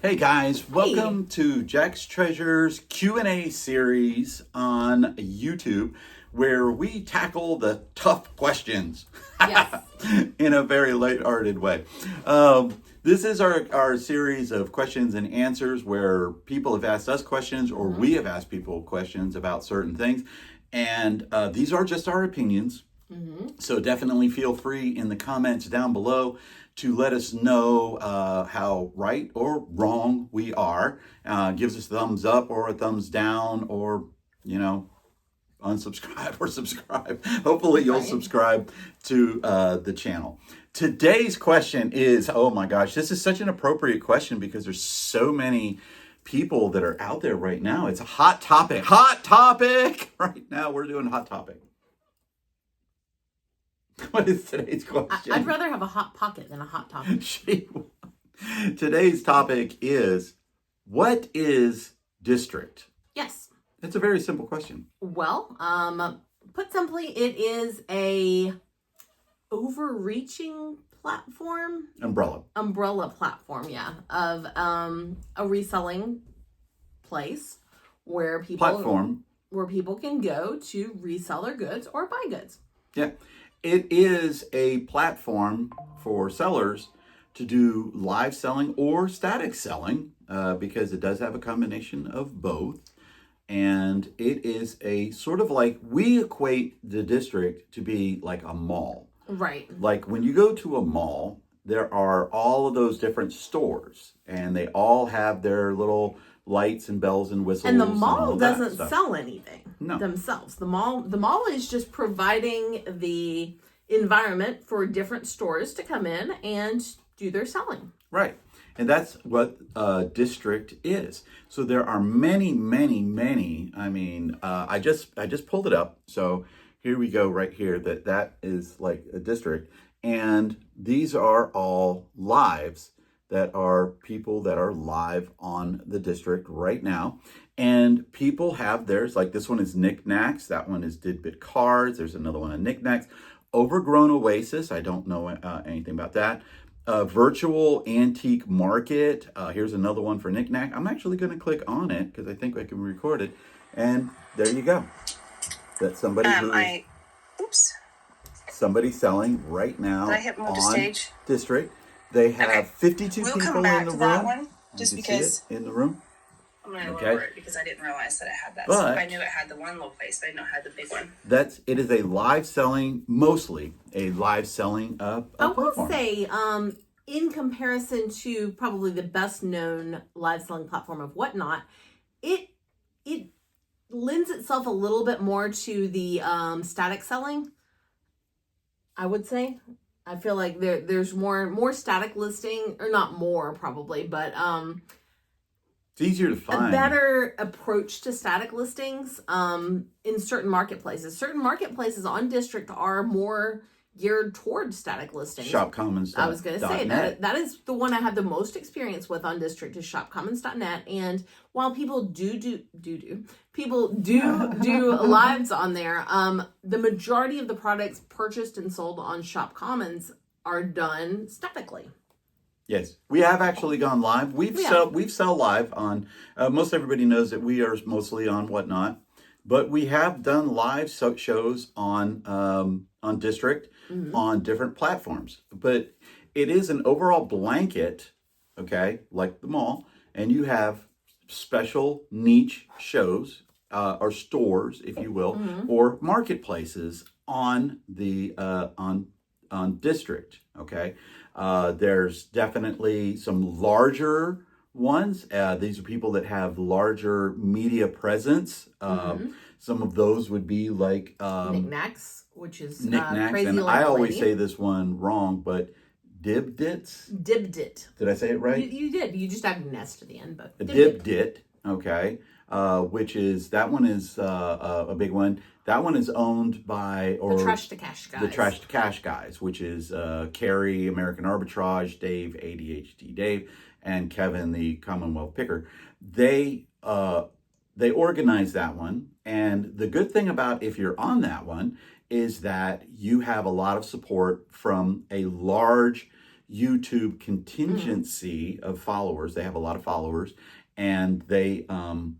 Hey guys, welcome to Jack's Treasures Q&A series on YouTube, where we tackle the tough questions Yes. in a very lighthearted way. This is our series of questions and answers where people have asked us questions or we have asked people questions about certain things. And these are just our opinions. So definitely feel free in the comments down below to let us know how right or wrong we are. Gives us a thumbs up or a thumbs down, or, unsubscribe or subscribe. Hopefully you'll subscribe to the channel. Today's question is, oh my gosh, this is such an appropriate question because there's so many people that are out there right now. It's a hot topic. Hot topic! Right now we're doing hot topic. What is today's question? I'd rather have a hot pocket than a hot topic. Today's topic is, what is district? Yes. It's a very simple question. Well, put simply, it is a overreaching platform. Umbrella platform, yeah, of a reselling place where people can go to resell their goods or buy goods. Yeah. It is a platform for sellers to do live selling or static selling, because it does have a combination of both. And it is a sort of like, we equate the district to be like a mall. Right. Like when you go to a mall, there are all of those different stores and they all have their little lights and bells and whistles. And the mall doesn't sell anything themselves. The mall is just providing the environment for different stores to come in and do their selling. Right. And that's what district is. So there are many. I mean, I just pulled it up. So here we go right here, that is like a district. And these are all lives that are people that are live on the district right now. And people have theirs, like this one is Knickknacks. That one is Didbit Cards. There's another one of Knickknacks. Overgrown Oasis. I don't know anything about that. Virtual Antique Market. Here's another one for Knickknack. I'm actually going to click on it because I think I can record it. And there you go. That's somebody somebody selling right now on district. They have 52 people in the room. Just because in the room. I'm going to lower it because I didn't realize that it had that. But, so I knew it had the one little place, but I didn't know it had the big one. It is a live selling, mostly a live selling platform. I will say, in comparison to probably the best known live selling platform of Whatnot, it lends itself a little bit more to the static selling, I would say. I feel like there's more static listing, or not more probably, but it's easier to find. A better approach to static listings in certain marketplaces. Certain marketplaces on district are more geared toward static listings. ShopCommons. I was going to say that is the one I have the most experience with on district is ShopCommons.net. And while people do lives on there, the majority of the products purchased and sold on ShopCommons are done statically. Yes, we have actually gone live. We've sell live on. Most everybody knows that we are mostly on Whatnot, but we have done live shows on District on different platforms. But it is an overall blanket, okay, like the mall, and you have special niche shows or stores, if you will, or marketplaces on the on District. Okay. There's definitely some larger ones. These are people that have larger media presence. Some of those would be like Knickknacks, which is Knickknacks, crazy. and like I always say this one wrong, but Dibdit. Did I say it right? You did. You just added nest to the end, but Dibdit. Okay. Which is, that one is a big one. That one is owned by the Trash to Cash guys. The Trash to Cash guys, which is Carrie, American Arbitrage, Dave, ADHD Dave, and Kevin, the Commonwealth Picker. They organize that one, and the good thing about if you're on that one is that you have a lot of support from a large YouTube contingency of followers. They have a lot of followers, and they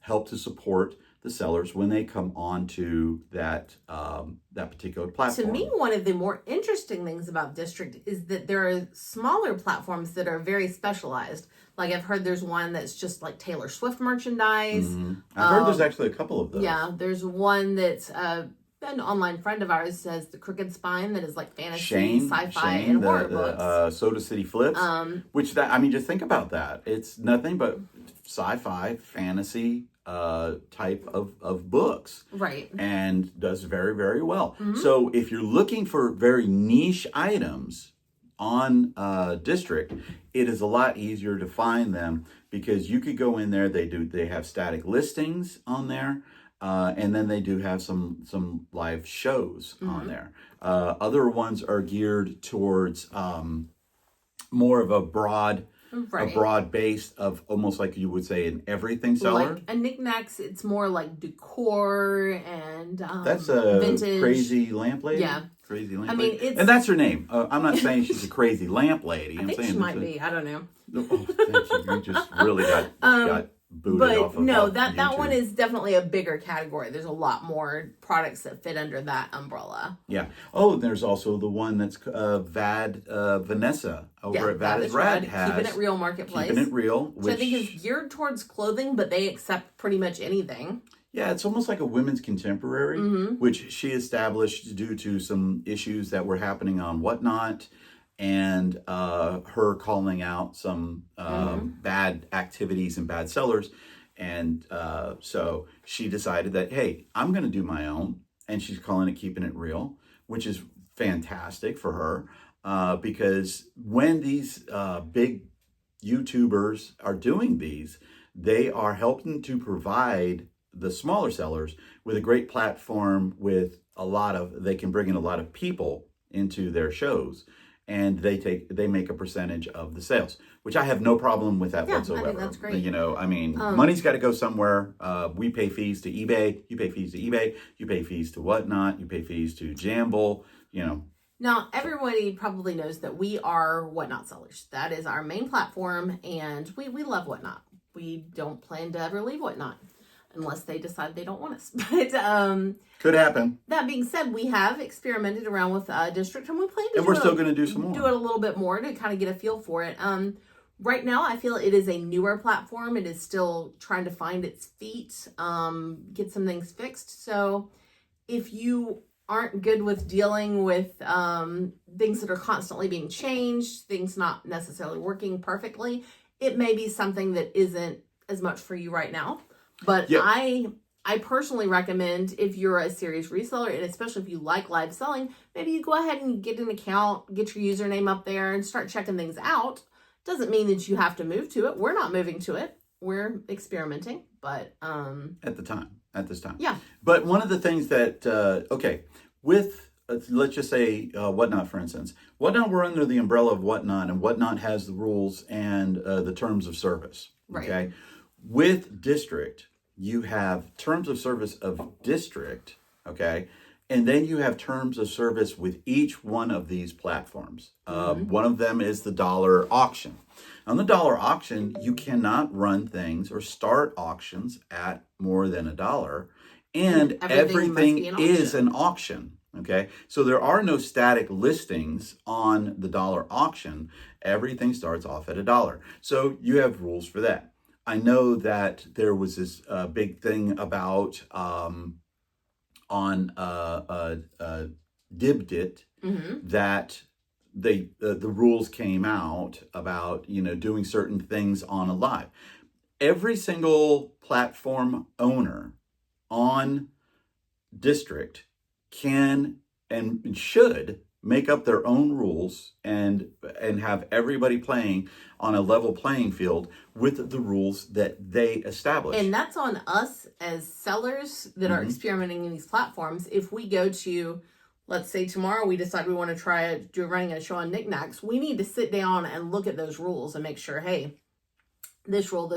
help to support the sellers when they come onto that that particular platform. To me, one of the more interesting things about District is that there are smaller platforms that are very specialized. Like I've heard there's one that's just like Taylor Swift merchandise. I've heard there's actually a couple of those. Yeah, there's one that's an online friend of ours says the Crooked Spine that is like fantasy, sci-fi, and horror books. Soda City Flips, which that I mean, just think about that. It's nothing but sci-fi, fantasy type of books, right? And does very, very well. So if you're looking for very niche items on District, it is a lot easier to find them because you could go in there. They have static listings on there. And then they do have some live shows on there. Other ones are geared towards more of a broad base of almost like you would say an everything seller. Like a knickknacks, it's more like decor and that's a vintage. Crazy lamp lady. Yeah. Crazy lamp lady. It's, and that's her name. I'm not saying she's a crazy lamp lady. I think saying she might be. I don't know. Oh, thank you. You just really got booted off of no, that one is definitely a bigger category. There's a lot more products that fit under that umbrella. Yeah. Oh, and there's also the one that's Vanessa over at Vad is Rad has Keeping It Real Marketplace. Keeping It Real, which I think is geared towards clothing, but they accept pretty much anything. Yeah, it's almost like a women's contemporary, which she established due to some issues that were happening on Whatnot, and her calling out some bad activities and bad sellers. And so she decided that, hey, I'm going to do my own. And she's calling it Keeping It Real, which is fantastic for her because when these big YouTubers are doing these, they are helping to provide the smaller sellers with a great platform with they can bring in a lot of people into their shows. And they make a percentage of the sales, which I have no problem with that whatsoever. I think that's great. You know, I mean, money's got to go somewhere. We pay fees to eBay. You pay fees to eBay. You pay fees to Whatnot. You pay fees to Jamble. You know. Now, everybody probably knows that we are Whatnot sellers. That is our main platform, and we love Whatnot. We don't plan to ever leave Whatnot unless they decide they don't want us. But could happen. That being said, we have experimented around with District, and we plan to. And we're still going to do some more. Do it a little bit more to kind of get a feel for it. Right now, I feel it is a newer platform. It is still trying to find its feet, get some things fixed. So, if you aren't good with dealing with things that are constantly being changed, things not necessarily working perfectly, it may be something that isn't as much for you right now. But yep. I personally recommend if you're a serious reseller, and especially if you like live selling, maybe you go ahead and get an account, get your username up there, and start checking things out. Doesn't mean that you have to move to it. We're not moving to it. We're experimenting, but at this time. Yeah. But one of the things that with let's just say Whatnot, for instance. Whatnot, we're under the umbrella of Whatnot, and Whatnot has the rules and the terms of service. Right. Okay. With District, you have terms of service of District, okay? And then you have terms of service with each one of these platforms. One of them is the dollar auction. On the dollar auction, you cannot run things or start auctions at more than $1. And everything is an auction. Okay, so there are no static listings on the dollar auction. Everything starts off at $1. So you have rules for that. I know that there was this big thing about on Dibdit that the rules came out about doing certain things on a live. Every single platform owner on District can and should make up their own rules and have everybody playing on a level playing field with the rules that they establish. And that's on us as sellers that are experimenting in these platforms. If we go to, let's say tomorrow we decide we want to try running a show on knickknacks, we need to sit down and look at those rules and make sure, hey, this rule,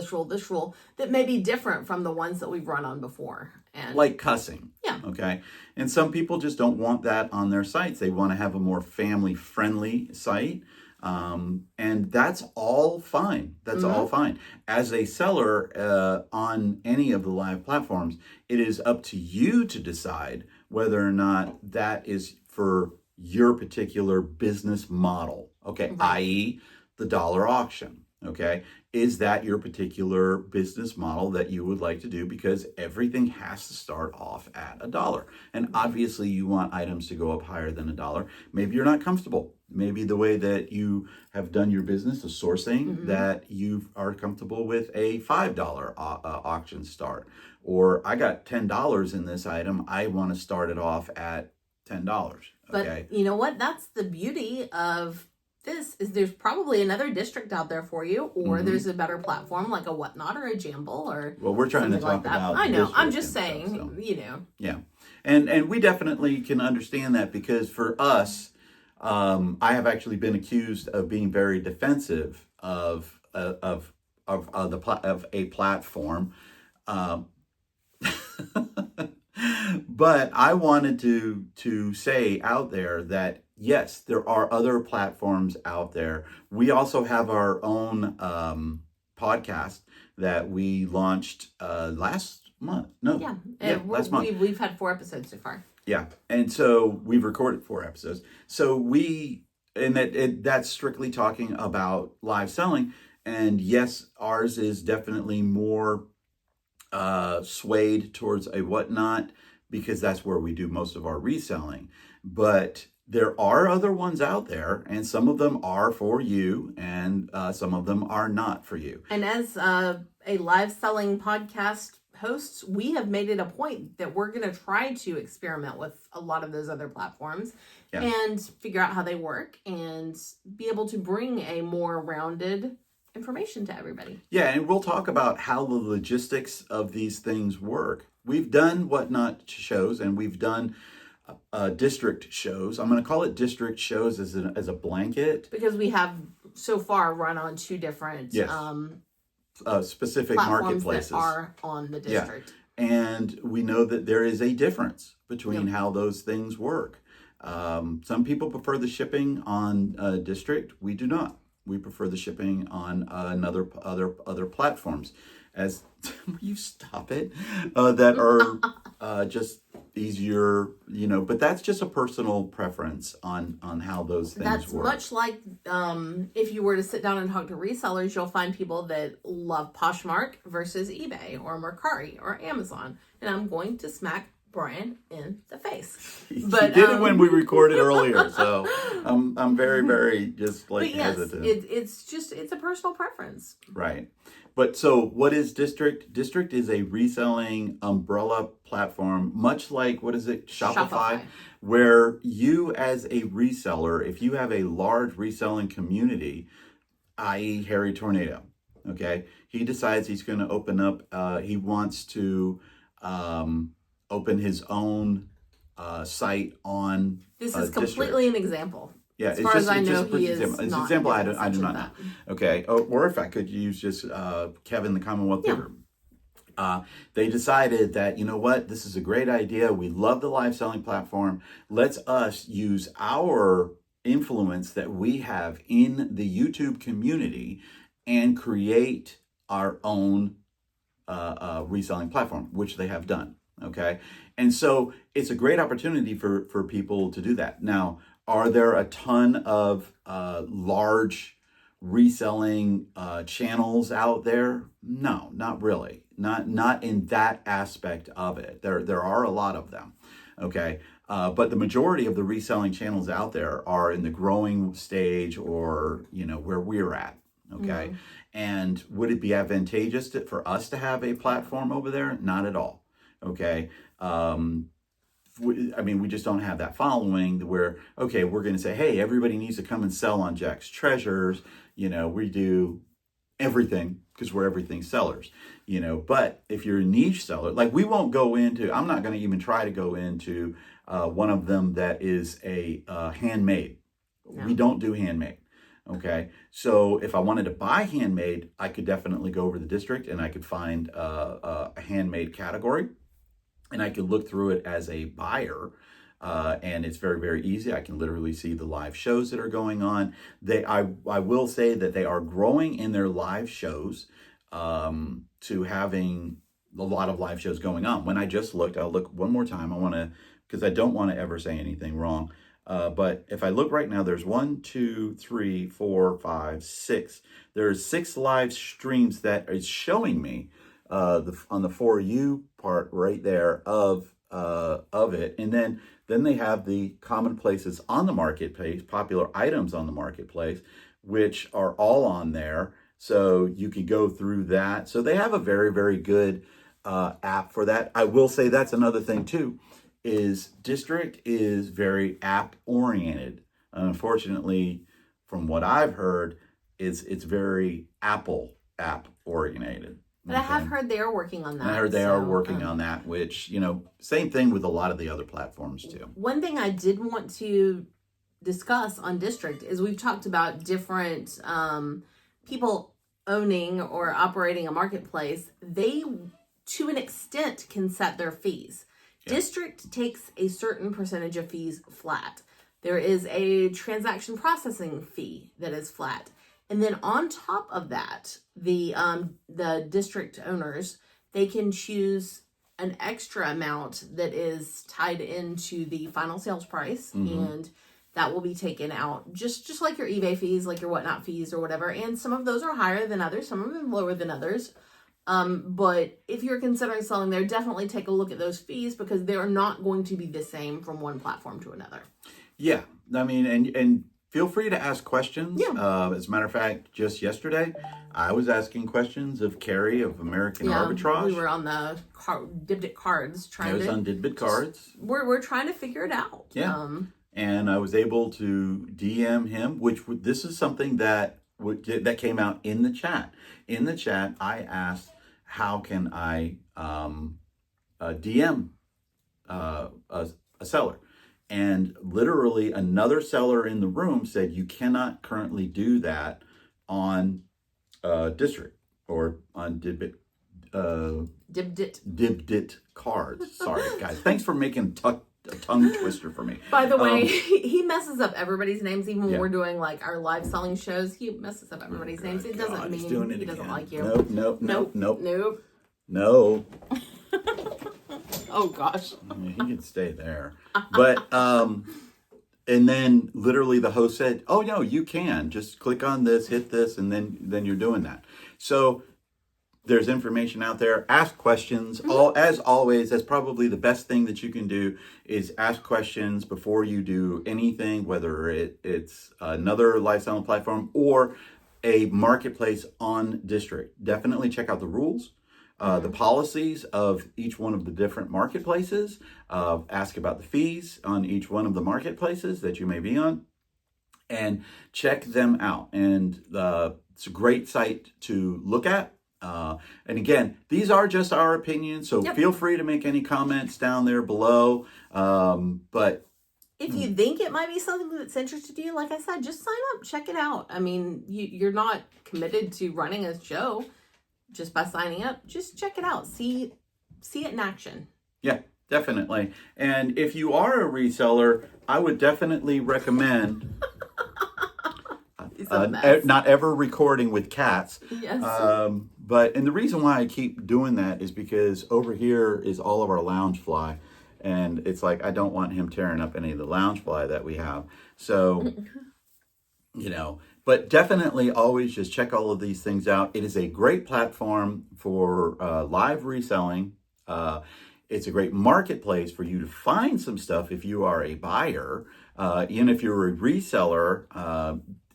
that may be different from the ones that we've run on before. And like cussing. Yeah. Okay. And some people just don't want that on their sites. They want to have a more family-friendly site. And that's all fine. That's all fine. As a seller on any of the live platforms, it is up to you to decide whether or not that is for your particular business model. Okay, i.e., the dollar auction. Okay, is that your particular business model that you would like to do? Because everything has to start off at $1. And obviously you want items to go up higher than $1. Maybe you're not comfortable. Maybe the way that you have done your business, the sourcing, that you are comfortable with a $5 auction start. Or I got $10 in this item. I want to start it off at $10. Okay. But you know what? That's the beauty of this is there's probably another district out there for you, or there's a better platform like a Whatnot or a Jamble or well, we're trying to something talk like that. about. I know. I'm just stuff, saying. so. You know. Yeah, and we definitely can understand that because for us, I have actually been accused of being very defensive of a platform. But I wanted to say out there that yes, there are other platforms out there. We also have our own podcast that we launched last month. No, last month. We've had 4 episodes so far. Yeah, and so we've recorded 4 episodes. So that's strictly talking about live selling. And yes, ours is definitely more swayed towards a Whatnot because that's where we do most of our reselling. But there are other ones out there, and some of them are for you, and some of them are not for you. And as a live selling podcast hosts, we have made it a point that we're going to try to experiment with a lot of those other platforms and figure out how they work and be able to bring a more rounded information to everybody. Yeah, and we'll talk about how the logistics of these things work. We've done Whatnot shows and we've done district shows. I'm going to call it district shows as a blanket. Because we have so far run on 2 different specific platforms marketplaces that are on the district. Yeah. And we know that there is a difference between how those things work. Some people prefer the shipping on district. We do not. We prefer the shipping on other platforms. As you stop it, that are just easier, but that's just a personal preference on how those things That's work. much like if you were to sit down and talk to resellers, you'll find people that love Poshmark versus eBay or Mercari or Amazon. And I'm going to smack Brian in the face. But you did it when we recorded earlier, so I'm very, very just hesitant. It's a personal preference. Right. But so what is District? District is a reselling umbrella platform, much like, what is it, Shopify, where you as a reseller, if you have a large reselling community, i.e. Harry Tornado, okay, he decides he's going to open up, he wants to open his own site on This is completely an example. Yeah, as far as I know, he is it's an not example I do not know. that. Okay, or if I could use just Kevin, the Commonwealth Paper. They decided that, you know what, this is a great idea. We love the live selling platform. Let's us use our influence that we have in the YouTube community and create our own reselling platform, which they have done. Okay, and so it's a great opportunity for people to do that. Now, are there a ton of large reselling channels out there? No, not really. Not in that aspect of it. There are a lot of them. Okay, but the majority of the reselling channels out there are in the growing stage, or where we're at. Okay, and would it be advantageous for us to have a platform over there? Not at all. Okay. We just don't have that following where, okay, we're going to say, hey, everybody needs to come and sell on Jack's Treasures. We do everything because we're everything sellers, but if you're a niche seller, like we won't go into, I'm not going to even try to go into one of them that is a handmade. No. We don't do handmade. Okay. So if I wanted to buy handmade, I could definitely go over the district and I could find a handmade category. And I could look through it as a buyer And it's very, very easy. I can literally see the live shows that are going on. I will say that they are growing in their live shows to having a lot of live shows going on. When I just looked, I'll look one more time. Because I don't want to ever say anything wrong. But if I look right now, there's 1, 2, 3, 4, 5, 6. There's 6 live streams that is showing me on the For You part right there of it. And then they have the commonplaces on the marketplace, popular items on the marketplace, which are all on there. So you could go through that. So they have a very, very good app for that. I will say that's another thing too, is District is very app oriented. Unfortunately, from what I've heard, it's very Apple app oriented. But I have heard they are working on that. And I heard they are working on that, which, same thing with a lot of the other platforms too. One thing I did want to discuss on District is we've talked about different people owning or operating a marketplace. They, to an extent, can set their fees. Yeah. District takes a certain percentage of fees flat. There is a transaction processing fee that is flat. And then on top of that, the district owners, they can choose an extra amount that is tied into the final sales price, and that will be taken out just like your eBay fees, like your Whatnot fees or whatever. And some of those are higher than others, some of them lower than others. But if you're considering selling there, definitely take a look at those fees because they're not going to be the same from one platform to another. Yeah, I mean, and feel free to ask questions. Yeah. As a matter of fact, just yesterday, I was asking questions of Carrie of American Arbitrage. We were on the Dibit Cards trying to... on Dibit Cards. We're trying to figure it out. Yeah. And I was able to DM him, this is something that came out in the chat. In the chat, I asked, how can I DM a seller? And literally another seller in the room said, you cannot currently do that on District or on Dibit Cards. Sorry, guys. Thanks for making a tongue twister for me. By the way, he messes up everybody's names even when we're doing like our live selling shows. He messes up everybody's names. It doesn't mean he doesn't like you. Nope. No. Oh gosh. I mean, he can stay there. But and then literally the host said, "Oh no, you can just click on this, hit this, and then you're doing that." So there's information out there. Ask questions. As always, that's probably the best thing that you can do is ask questions before you do anything, whether it's another lifestyle platform or a marketplace on District. Definitely check out the rules. The policies of each one of the different marketplaces, ask about the fees on each one of the marketplaces that you may be on, and check them out. And it's a great site to look at. And again, these are just our opinions, so feel free to make any comments down there below. But if you think it might be something that's interested you, like I said, just sign up, check it out. I mean, you're not committed to running a show. Just by signing up, just check it out. See it in action. Yeah, definitely. And if you are a reseller, I would definitely recommend not ever recording with cats. Yes. And the reason why I keep doing that is because over here is all of our lounge fly. And it's like, I don't want him tearing up any of the lounge fly that we have. So, but definitely always just check all of these things out. It is a great platform for live reselling. It's a great marketplace for you to find some stuff if you are a buyer. Even if you're a reseller,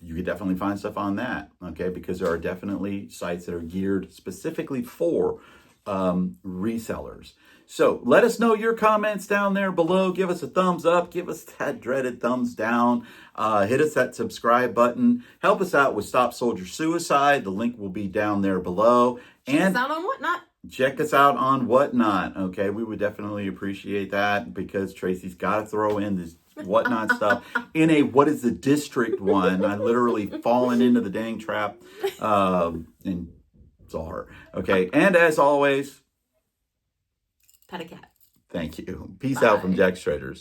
you could definitely find stuff on that, okay? Because there are definitely sites that are geared specifically for resellers. So let us know your comments down there below. Give us a thumbs up. Give us that dreaded thumbs down. Hit us that subscribe button. Help us out with Stop Soldier Suicide. The link will be down there below. Check us out on Whatnot. Check us out on Whatnot. Okay, we would definitely appreciate that because Tracy's got to throw in this Whatnot stuff in a what is the district one. I literally fallen into the dang trap. And it's all her. Okay, and as always, pet a cat. Thank you. Peace out from Jack's Traders.